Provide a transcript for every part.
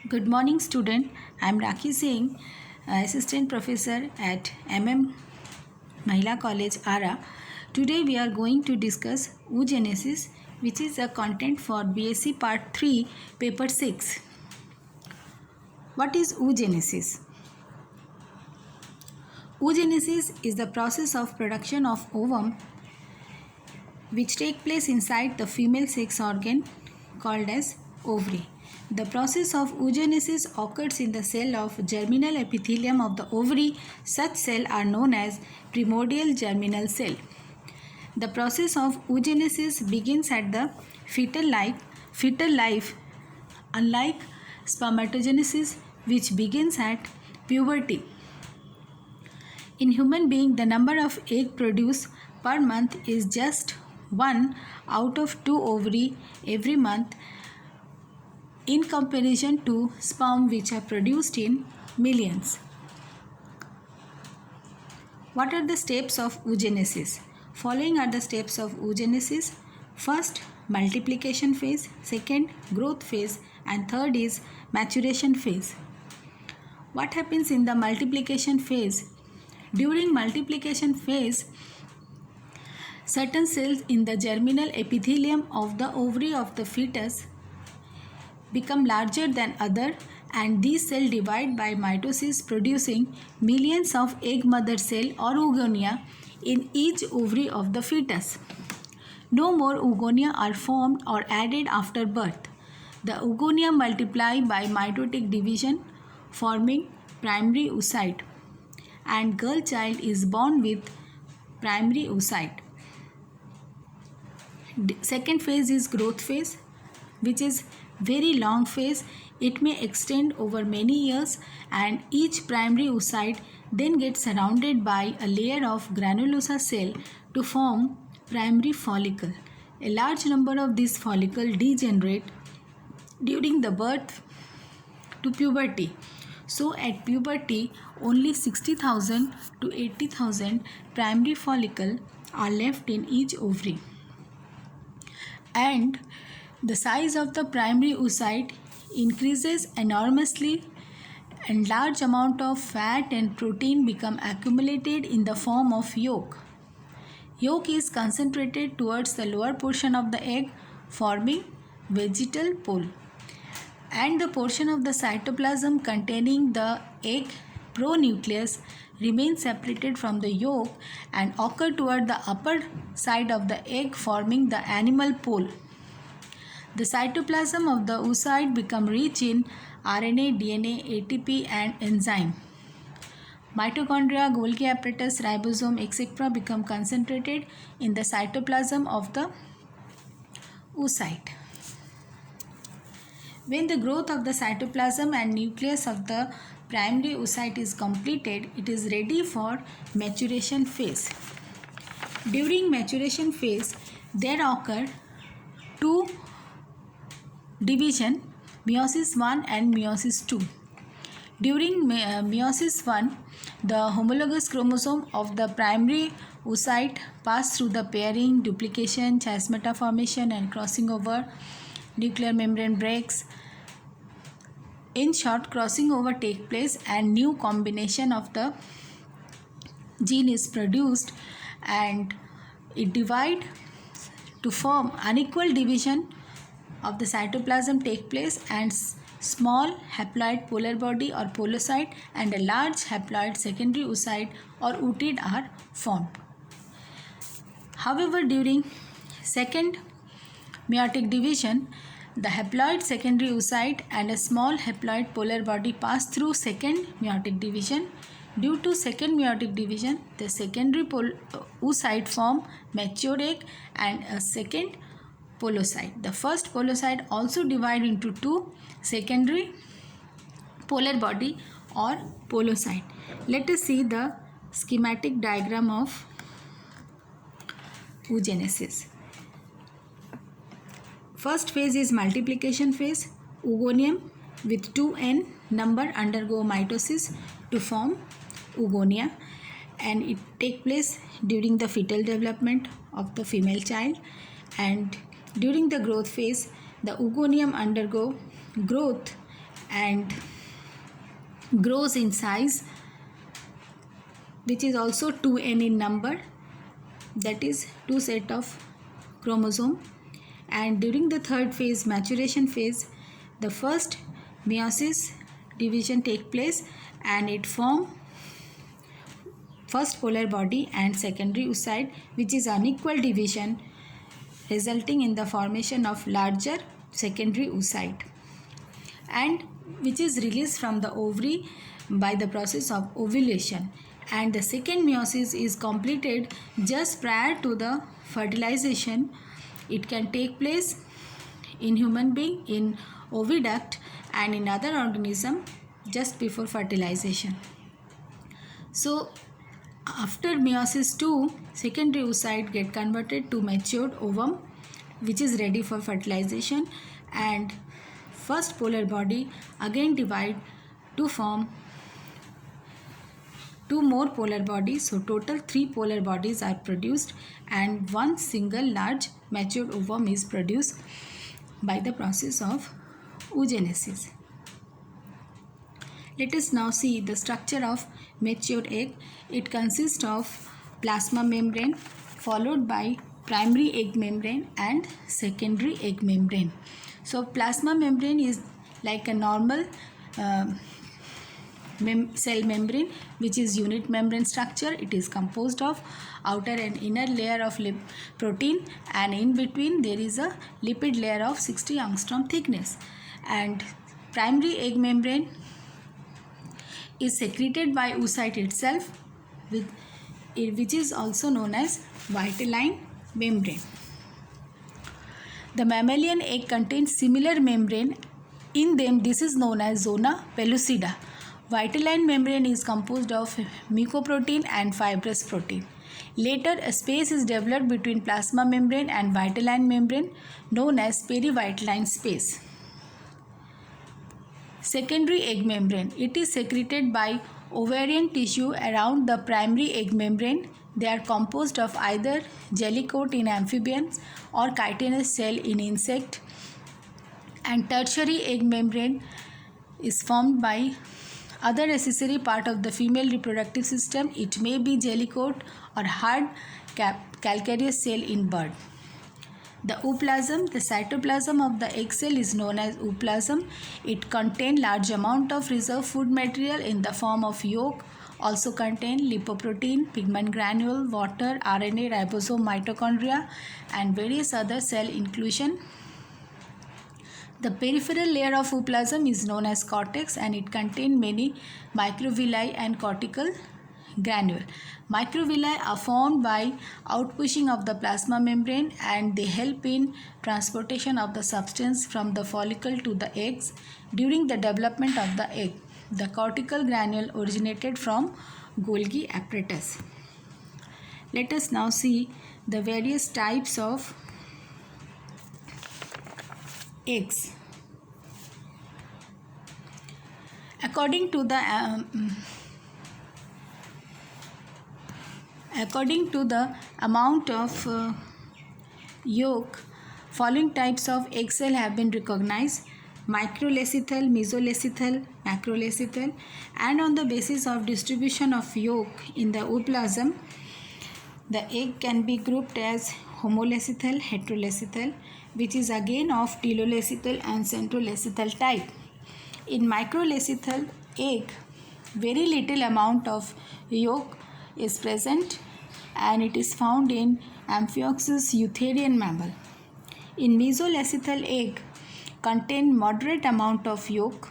Good morning, student. I am Rakhi Singh, Assistant Professor at Mahila College, Ara. Today we are going to discuss oogenesis, which is a content for BSc Part 3, Paper 6. What is oogenesis? Oogenesis is the process of production of ovum which take place inside the female sex organ called as ovary. The process of oogenesis occurs in the cell of germinal epithelium of the ovary. Such cells are known as primordial germinal cell. The process of oogenesis begins at the fetal life, unlike spermatogenesis, which begins at puberty. In human being, the number of eggs produced per month is just 1 out of 2 ovary every month, in comparison to sperm which are produced in millions. What are the steps of oogenesis? Following are the steps of oogenesis. First, multiplication phase, second, growth phase, and third is maturation phase. What happens in the multiplication phase? During multiplication phase, certain cells in the germinal epithelium of the ovary of the fetus become larger than other, and these cells divide by mitosis, producing millions of egg mother cell or oogonia in each ovary of the fetus. No more oogonia are formed or added after birth. The oogonia multiply by mitotic division, forming primary oocyte, and girl child is born with primary oocyte. Second phase is growth phase, which is very long phase. It may extend over many years, and each primary oocyte then gets surrounded by a layer of granulosa cell to form primary follicle. A large number of these follicles degenerate during the birth to puberty. So at puberty, only 60,000 to 80,000 primary follicles are left in each ovary. And the size of the primary oocyte increases enormously, and large amount of fat and protein become accumulated in the form of yolk. Yolk is concentrated towards the lower portion of the egg, forming vegetal pole, and the portion of the cytoplasm containing the egg pronucleus remains separated from the yolk and occur toward the upper side of the egg, forming the animal pole. The cytoplasm of the oocyte become rich in RNA, DNA, ATP and enzyme. Mitochondria, Golgi apparatus, ribosome, etc. become concentrated in the cytoplasm of the oocyte. When the growth of the cytoplasm and nucleus of the primary oocyte is completed, it is ready for maturation phase. During maturation phase, there occur two division, meiosis 1 and meiosis 2. During meiosis 1, the homologous chromosome of the primary oocyte pass through the pairing, duplication, chiasmata formation and crossing over. Nuclear membrane breaks. In short, crossing over takes place and new combination of the gene is produced, and it divide to form unequal division of the cytoplasm take place, and small haploid polar body or podocyte and a large haploid secondary oocyte or oocyte are formed. However, during second meiotic division, the haploid secondary oocyte and a small haploid polar body pass through second meiotic division. Due to second meiotic division, the secondary oocyte form mature egg and a second podocyte. The first podocyte also divide into two secondary polar body or podocyte. Let us see the schematic diagram of oogenesis. First phase is multiplication phase. Oogonium with 2n number undergo mitosis to form oogonia, and it take place during the fetal development of the female child. And during the growth phase, the oogonium undergo growth and grows in size, which is also 2n in number, that is 2 set of chromosome. And during the third phase, maturation phase, the first meiosis division take place and it form first polar body and secondary oocyte, which is unequal division resulting in the formation of larger secondary oocyte, and which is released from the ovary by the process of ovulation. And the second meiosis is completed just prior to the fertilization. It can take place in human being, in oviduct, and in other organism just before fertilization. So after meiosis 2, secondary oocyte get converted to matured ovum, which is ready for fertilization, and first polar body again divide to form 2 more polar bodies. So total 3 polar bodies are produced and one single large matured ovum is produced by the process of oogenesis. Let us now see the structure of matured egg. It consists of plasma membrane followed by primary egg membrane and secondary egg membrane. So plasma membrane is like a normal cell membrane, which is unit membrane structure. It is composed of outer and inner layer of protein, and in between there is a lipid layer of 60 angstrom thickness. And primary egg membrane is secreted by oocyte itself, which is also known as vitelline membrane. The mammalian egg contains similar membrane. In them, this is known as zona pellucida. Vitelline membrane is composed of mucoprotein and fibrous protein. Later, a space is developed between plasma membrane and vitelline membrane known as perivitelline space. Secondary egg membrane. It is secreted by ovarian tissue around the primary egg membrane. They are composed of either jelly coat in amphibians or chitinous cell in insect. And tertiary egg membrane is formed by other accessory part of the female reproductive system. It may be jelly coat or hard calcareous cell in bird. The ooplasm, the cytoplasm of the egg cell, is known as ooplasm. It contains large amount of reserve food material in the form of yolk, also contain lipoprotein, pigment granule, water, RNA, ribosome, mitochondria, and various other cell inclusion. The peripheral layer of ooplasm is known as cortex, and it contains many microvilli and cortical granule. Microvilli are formed by outpushing of the plasma membrane, and they help in transportation of the substance from the follicle to the eggs during the development of the egg. The cortical granule originated from Golgi apparatus. Let us now see the various types of eggs. According to the amount of yolk, following types of egg cell have been recognized: microlecithal, mesolecithal, macrolecithal. And on the basis of distribution of yolk in the ooplasm, the egg can be grouped as homolecithal, heterolecithal, which is again of telolecithal and centrolecithal type. In microlecithal egg, very little amount of yolk is present, and it is found in Amphioxus eutherian mammal. In mesolecithal egg, contain moderate amount of yolk.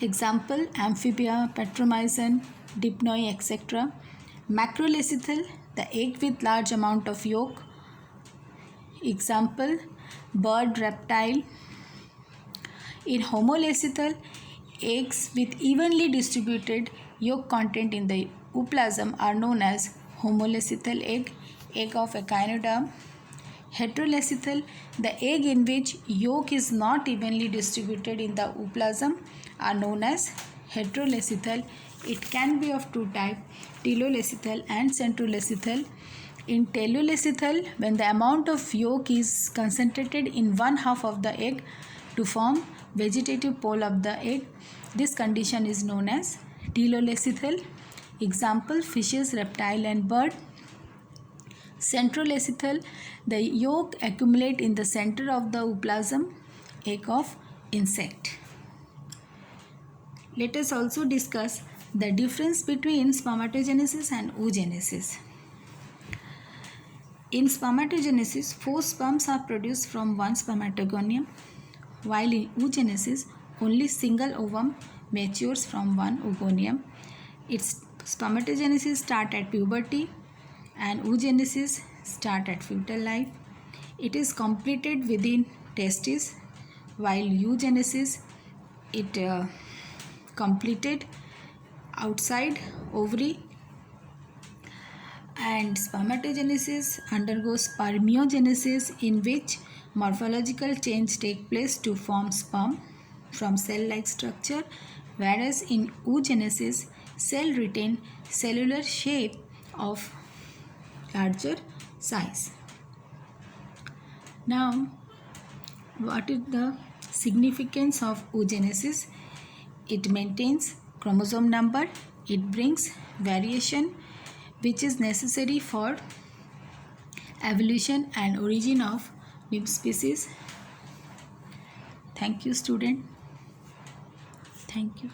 Example: amphibia, petromyzon, dipnoi, etc. Macrolecithal, the egg with large amount of yolk. Example: bird, reptile. In homolecithal, eggs with evenly distributed yolk content in the ooplasm are known as homolecithal egg, egg of echinoderm. Heterolecithal, the egg in which yolk is not evenly distributed in the ooplasm, are known as heterolecithal. It can be of two types, telolecithal and centrolecithal. In telolecithal, when the amount of yolk is concentrated in one half of the egg to form vegetative pole of the egg. This condition is known as telolecithal. Example: fishes, reptile and bird. Centrolecithal, the yolk accumulate in the center of the ooplasm, egg of insect. Let us also discuss the difference between spermatogenesis and oogenesis. In spermatogenesis, 4 sperms are produced from one spermatogonium, while in oogenesis, only single ovum matures from one oogonium. Its spermatogenesis start at puberty and oogenesis start at fetal life. It is completed within testes, while oogenesis it completed outside ovary. And spermatogenesis undergoes spermiogenesis, in which morphological change take place to form sperm from cell-like structure, whereas in oogenesis, cell retain cellular shape of larger size. Now, what is the significance of oogenesis? It maintains chromosome number. It brings variation which is necessary for evolution and origin of new species. Thank you, student. Thank you.